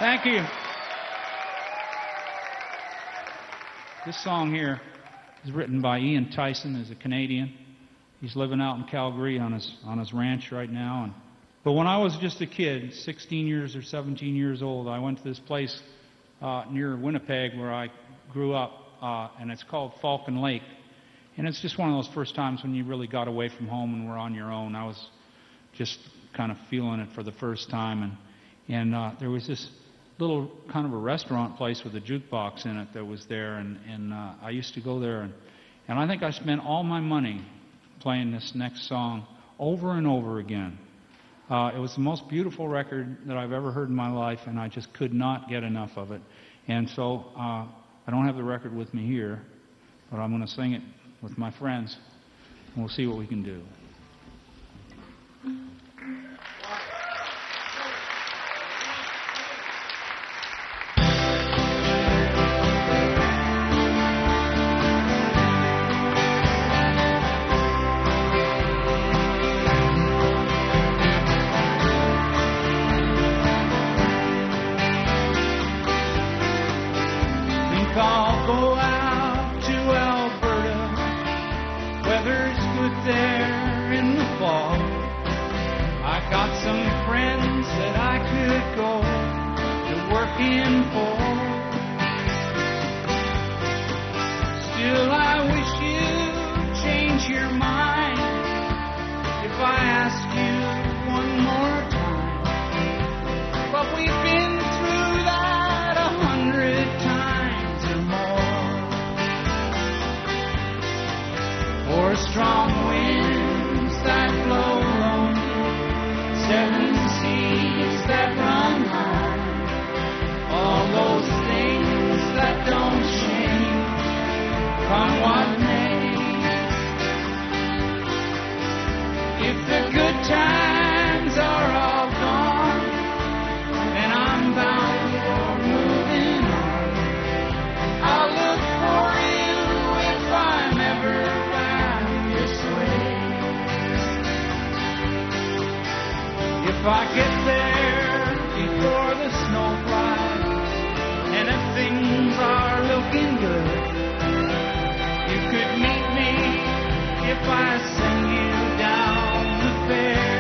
Thank you. This song here is written by Ian Tyson, who's a Canadian. He's living out in Calgary on his ranch right now. But when I was just a kid, 16 years or 17 years old, I went to this place near Winnipeg where I grew up, and it's called Falcon Lake. And it's just one of those first times when you really got away from home and were on your own. I was just kind of feeling it for the first time. And there was this little kind of a restaurant place with a jukebox in it that was there. And I used to go there. And I think I spent all my money playing this next song over and over again. It was the most beautiful record that I've ever heard in my life, and I just could not get enough of it. And so I don't have the record with me here, but I'm going to sing it with my friends, and we'll see what we can do. I'll go out to Alberta. Weather's good there in the fall. I got some friends that I could go to work in for. Still, I wish you'd change your mind if I ask you one more time. But we've been through that 100 times or more. Or strong winds that blow lonely, 7 seas that run high, all those things that don't change, come what may. If the good times are all gone, then I'm bound for moving on. I'll look for you if I'm ever back this way. If I get there before the snow flies and if things are looking good, you could meet me if I send you down the fair.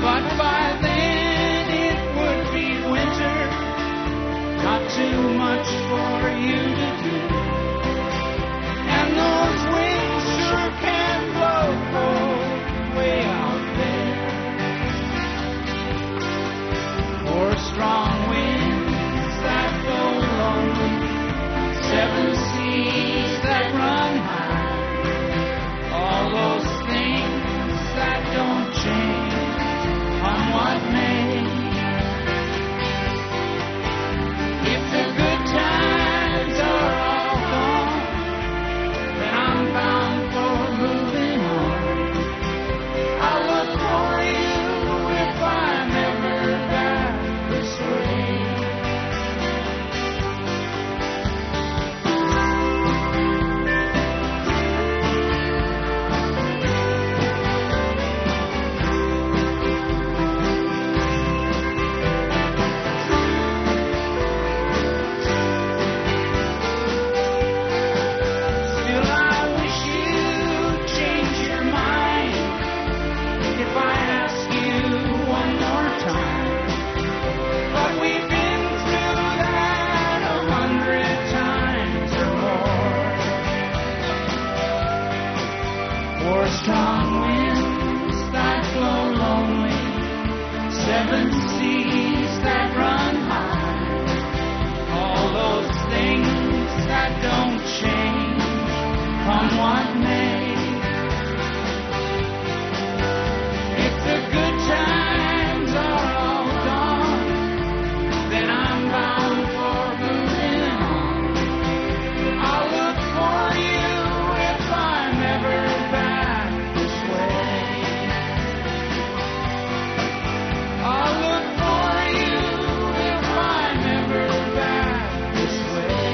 But by then it would be winter, not too much for you to do. And those winds sure can blow cold way out there. Or strong winds that blow lonely, 7 seas that run high, all those things that don't change, come what may. If the good times are all gone, then I'm bound for moving on. I'll look for you if I'm ever back this way. Still, I wish you'd change your mind if I ask you one more time. But we've been through that 100 times or more. Or strong winds that blow lonely, 7 seas that run high, all those things that don't change, come what may. If the good times are all gone, then I'm bound for moving on. I'll look for you if I'm ever back this way. I'll look for you if I'm ever back this way.